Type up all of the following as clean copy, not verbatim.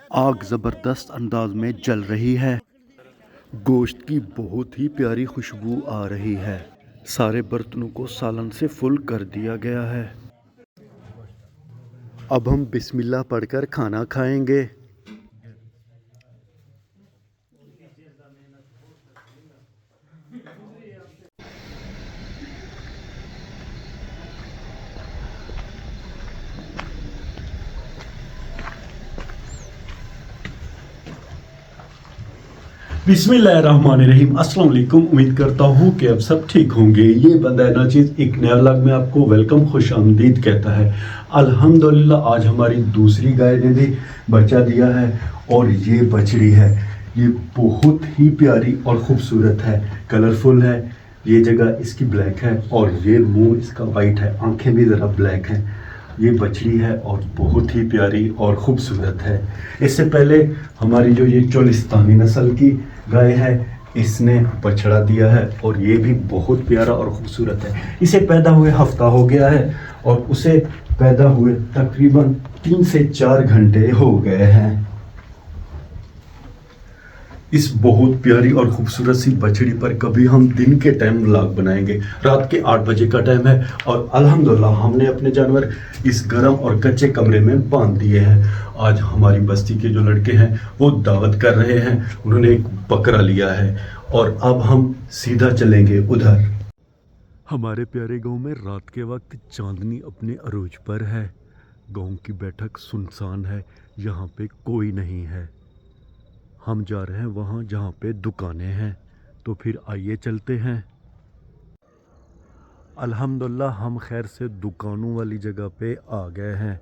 आग ज़बरदस्त अंदाज में जल रही है। गोश्त की बहुत ही प्यारी खुशबू आ रही है। सारे बर्तनों को सालन से फुल कर दिया गया है। अब हम बिस्मिल्लाह पढ़कर खाना खाएंगे। बिस्मिल्लाहिर्रहमानिर्रहीम। अस्सलाम वालेकुम। उम्मीद करता हूँ कि अब सब ठीक होंगे। ये बंदा है ना चीज़ एक नया व्लॉग में आपको वेलकम खुश आमदीद कहता है। अल्हम्दुलिल्लाह आज हमारी दूसरी गाय ने भी बच्चा दिया है और ये बछड़ी है। ये बहुत ही प्यारी और ख़ूबसूरत है, कलरफुल है। ये जगह इसकी ब्लैक है और ये मुंह इसका वाइट है, आंखें भी ज़रा ब्लैक हैं। ये बछड़ी है और बहुत ही प्यारी और ख़ूबसूरत है। इससे पहले हमारी जो ये चोलिस्तानी नस्ल की गाय है, इसने बछड़ा दिया है और ये भी बहुत प्यारा और ख़ूबसूरत है। इसे पैदा हुए हफ्ता हो गया है और उसे पैदा हुए तकरीबन 3 से 4 घंटे हो गए हैं। इस बहुत प्यारी और खूबसूरत सी बछड़ी पर कभी हम दिन के टाइम व्लॉग बनाएंगे। रात के 8 बजे का टाइम है और अल्हम्दुलिल्लाह हमने अपने जानवर इस गर्म और कच्चे कमरे में बांध दिए हैं। आज हमारी बस्ती के जो लड़के हैं वो दावत कर रहे हैं। उन्होंने एक बकरा लिया है और अब हम सीधा चलेंगे उधर। हमारे प्यारे गांव में रात के वक्त चांदनी अपने अरूज पर है। गांव की बैठक सुनसान है, यहाँ पे कोई नहीं है। हम जा रहे हैं वहाँ जहाँ पे दुकानें हैं, तो फिर आइए चलते हैं। अल्हम्दुलिल्लाह हम खैर से दुकानों वाली जगह पे आ गए हैं।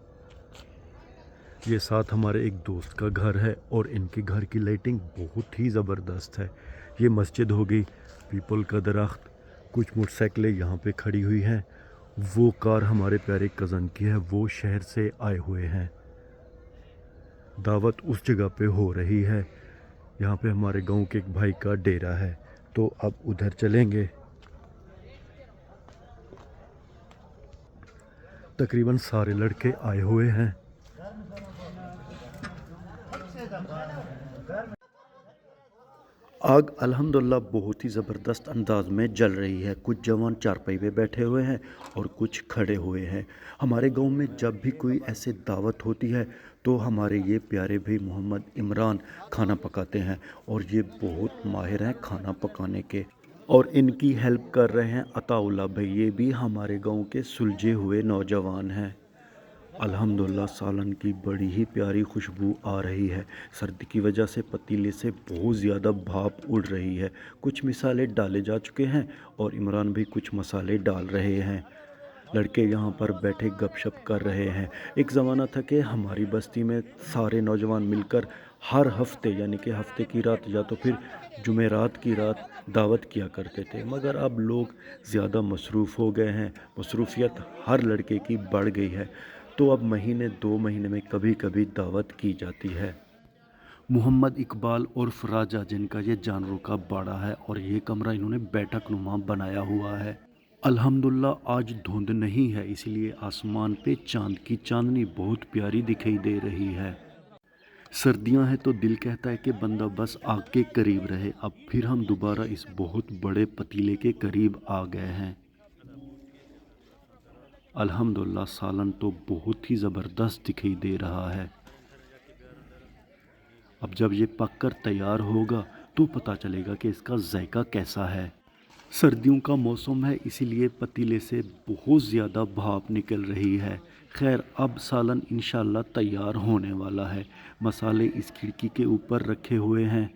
ये साथ हमारे एक दोस्त का घर है और इनके घर की लाइटिंग बहुत ही ज़बरदस्त है। ये मस्जिद हो गई, पीपल का दरख्त, कुछ मोटरसाइकिलें यहाँ पे खड़ी हुई हैं। वो कार हमारे प्यारे कज़न की है, वो शहर से आए हुए हैं। दावत उस जगह पे हो रही है। यहाँ पे हमारे गांव के एक भाई का डेरा है, तो अब उधर चलेंगे। तकरीबन सारे लड़के आए हुए हैं। आग अल्हम्दुलिल्लाह बहुत ही ज़बरदस्त अंदाज में जल रही है। कुछ जवान चारपाई पे बैठे हुए हैं और कुछ खड़े हुए हैं। हमारे गांव में जब भी कोई ऐसे दावत होती है तो हमारे ये प्यारे भाई मोहम्मद इमरान खाना पकाते हैं और ये बहुत माहिर हैं खाना पकाने के। और इनकी हेल्प कर रहे हैं अताउल्ला भाई, ये भी हमारे गांव के सुलझे हुए नौजवान हैं। अल्हम्दुलिल्लाह सालन की बड़ी ही प्यारी खुशबू आ रही है। सर्दी की वजह से पतीले से बहुत ज़्यादा भाप उड़ रही है। कुछ मसाले डाले जा चुके हैं और इमरान भी कुछ मसाले डाल रहे हैं। लड़के यहाँ पर बैठे गपशप कर रहे हैं। एक ज़माना था कि हमारी बस्ती में सारे नौजवान मिलकर हर हफ्ते यानी कि हफ्ते की रात या तो फिर जुमेरात की रात दावत किया करते थे, मगर अब लोग ज़्यादा मसरूफ़ हो गए हैं। मसरूफियत हर लड़के की बढ़ गई है, तो अब महीने 2 महीने में कभी कभी दावत की जाती है। मोहम्मद इकबाल और फराजा जिनका ये जानवरों का बाड़ा है और ये कमरा इन्होंने बैठक नुमा बनाया हुआ है। अल्हम्दुलिल्लाह आज धुंध नहीं है, इसलिए आसमान पे चांद की चांदनी बहुत प्यारी दिखाई दे रही है। सर्दियां हैं तो दिल कहता है कि बंदा बस आग के करीब रहे। अब फिर हम दोबारा इस बहुत बड़े पतीले के करीब आ गए हैं। अल्हम्दुलिल्लाह सालन तो बहुत ही ज़बरदस्त दिखाई दे रहा है। अब जब ये पककर तैयार होगा तो पता चलेगा कि इसका जायका कैसा है। सर्दियों का मौसम है, इसीलिए पतीले से बहुत ज़्यादा भाप निकल रही है। खैर अब सालन इंशाल्लाह तैयार होने वाला है। मसाले इस खिड़की के ऊपर रखे हुए हैं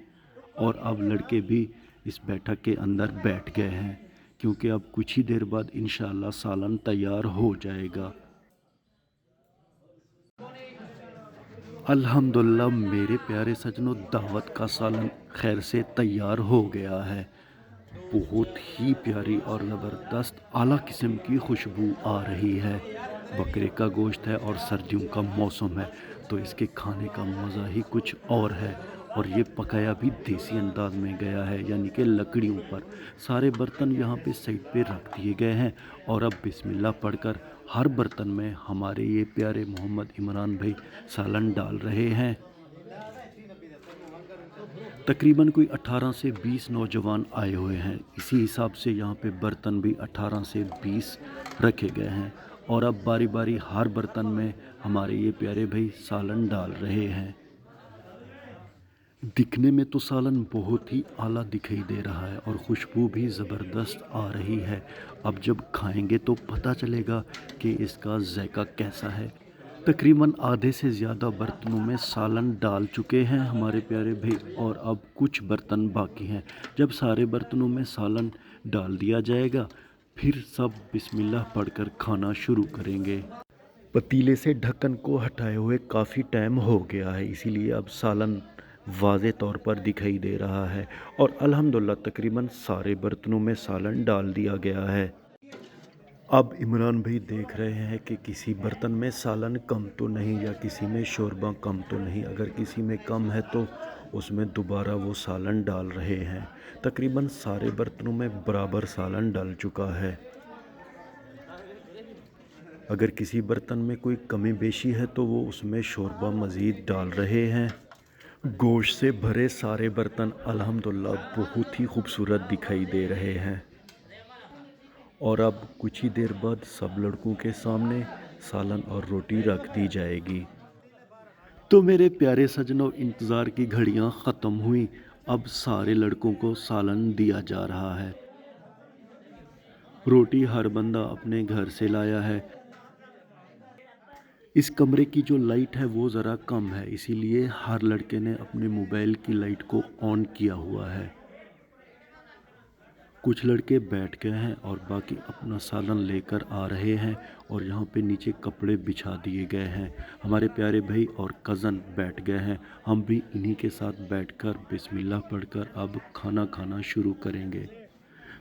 और अब लड़के भी इस बैठक के अंदर बैठ गए हैं, क्योंकि अब कुछ ही देर बाद इंशाल्लाह सालन तैयार हो जाएगा। अल्हम्दुलिल्लाह मेरे प्यारे सजनों, दावत का सालन खैर से तैयार हो गया है। बहुत ही प्यारी और ज़बरदस्त आला किस्म की खुशबू आ रही है। बकरे का गोश्त है और सर्दियों का मौसम है, तो इसके खाने का मज़ा ही कुछ और है। और ये पकाया भी देसी अंदाज में गया है, यानी कि लकड़ियों पर। सारे बर्तन यहाँ पे साइड पे रख दिए गए हैं और अब बिस्मिल्लाह पढ़कर हर बर्तन में हमारे ये प्यारे मोहम्मद इमरान भाई सालन डाल रहे हैं। तकरीबन कोई 18 से 20 नौजवान आए हुए हैं। इसी हिसाब से यहाँ पे बर्तन भी 18 से 20 रखे गए हैं और अब बारी बारी हर बर्तन में हमारे ये प्यारे भाई सालन डाल रहे हैं। दिखने में तो सालन बहुत ही आला दिखाई दे रहा है और खुशबू भी ज़बरदस्त आ रही है। अब जब खाएंगे तो पता चलेगा कि इसका जायका कैसा है। तकरीबन आधे से ज़्यादा बर्तनों में सालन डाल चुके हैं हमारे प्यारे भाई और अब कुछ बर्तन बाकी हैं। जब सारे बर्तनों में सालन डाल दिया जाएगा फिर सब बिस्मिल्लाह पढ़कर खाना शुरू करेंगे। पतीले से ढक्कन को हटाए हुए काफ़ी टाइम हो गया है, इसीलिए अब सालन वाज़े तौर पर दिखाई दे रहा है और अल्हम्दुलिल्लाह तकरीबन सारे बर्तनों में सालन डाल दिया गया है। अब इमरान भाई देख रहे हैं कि किसी बर्तन में सालन कम तो नहीं या किसी में शोरबा कम तो नहीं। अगर किसी में कम है तो उसमें दोबारा वो सालन डाल रहे हैं। तकरीबन सारे बर्तनों में बराबर सालन डल चुका है। अगर किसी बर्तन में कोई कमी बेशी है तो वो उसमें शोरबा मज़ीद डाल रहे हैं। गोश्त से भरे सारे बर्तन अल्हम्दुलिल्लाह बहुत ही खूबसूरत दिखाई दे रहे हैं और अब कुछ ही देर बाद सब लड़कों के सामने सालन और रोटी रख दी जाएगी। तो मेरे प्यारे सजनों, इंतज़ार की घड़ियां ख़त्म हुई। अब सारे लड़कों को सालन दिया जा रहा है। रोटी हर बंदा अपने घर से लाया है। इस कमरे की जो लाइट है वो ज़रा कम है, इसीलिए हर लड़के ने अपने मोबाइल की लाइट को ऑन किया हुआ है। कुछ लड़के बैठ गए हैं और बाकी अपना सालन लेकर आ रहे हैं और यहाँ पे नीचे कपड़े बिछा दिए गए हैं। हमारे प्यारे भाई और कज़न बैठ गए हैं। हम भी इन्हीं के साथ बैठकर बिस्मिल्लाह पढ़कर अब खाना खाना शुरू करेंगे।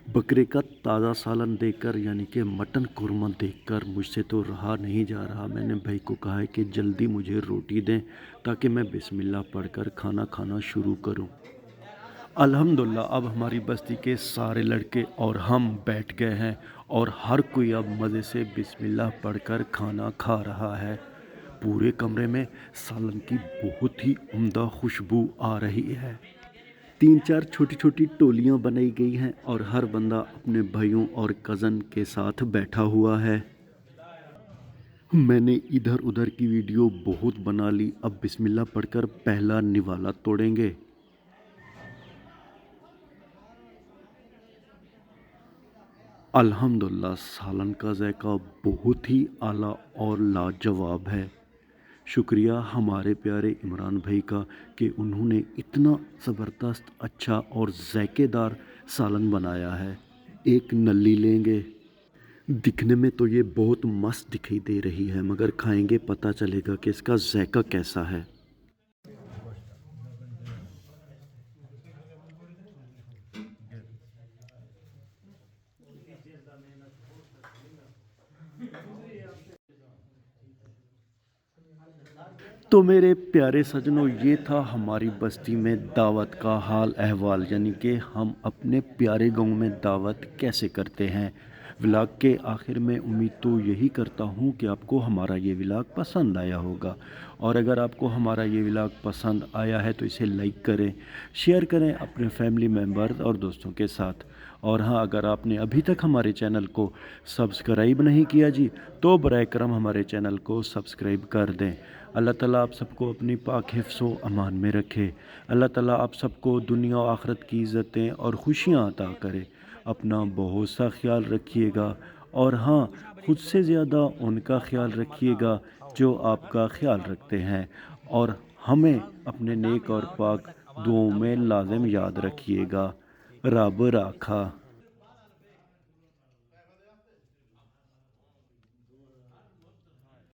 बकरे का ताज़ा सालन देखकर यानी कि मटन कुरमा देखकर मुझसे तो रहा नहीं जा रहा। मैंने भाई को कहा है कि जल्दी मुझे रोटी दें ताकि मैं बिस्मिल्लाह पढ़कर खाना खाना शुरू करूं। अल्हम्दुलिल्लाह अब हमारी बस्ती के सारे लड़के और हम बैठ गए हैं और हर कोई अब मज़े से बिस्मिल्लाह पढ़कर खाना खा रहा है। पूरे कमरे में सालन की बहुत ही उम्दा खुशबू आ रही है। 3-4 छोटी छोटी टोलियां बनाई गई हैं और हर बंदा अपने भाइयों और कज़न के साथ बैठा हुआ है। मैंने इधर उधर की वीडियो बहुत बना ली। अब बिस्मिल्लाह पढ़कर पहला निवाला तोड़ेंगे। अल्हम्दुलिल्लाह सालन का जायका बहुत ही आला और लाजवाब है। शुक्रिया हमारे प्यारे इमरान भाई का कि उन्होंने इतना ज़बरदस्त अच्छा और ज़ायकेदार सालन बनाया है। एक नली लेंगे। दिखने में तो ये बहुत मस्त दिखाई दे रही है मगर खाएंगे पता चलेगा कि इसका जायका कैसा है। तो मेरे प्यारे सजनों, ये था हमारी बस्ती में दावत का हाल अहवाल, यानी कि हम अपने प्यारे गांव में दावत कैसे करते हैं। व्लॉग के आखिर में उम्मीद तो यही करता हूँ कि आपको हमारा ये व्लॉग पसंद आया होगा और अगर आपको हमारा ये व्लॉग पसंद आया है तो इसे लाइक करें, शेयर करें अपने फैमिली मेम्बर्स और दोस्तों के साथ। और हाँ, अगर आपने अभी तक हमारे चैनल को सब्सक्राइब नहीं किया जी तो बराए करम हमारे चैनल को सब्सक्राइब कर दें। अल्लाह ताला आप सबको अपनी पाक हिफ्ज़ व अमान में रखे। अल्लाह ताला आप सबको दुनिया और आखिरत की इज़्ज़तें और खुशियाँ अता करे। अपना बहुत सा ख्याल रखिएगा और हाँ, खुद से ज़्यादा उनका ख्याल रखिएगा जो आपका ख्याल रखते हैं और हमें अपने नेक और पाक दुआओं में लाज़िम याद रखिएगा। रब राखा।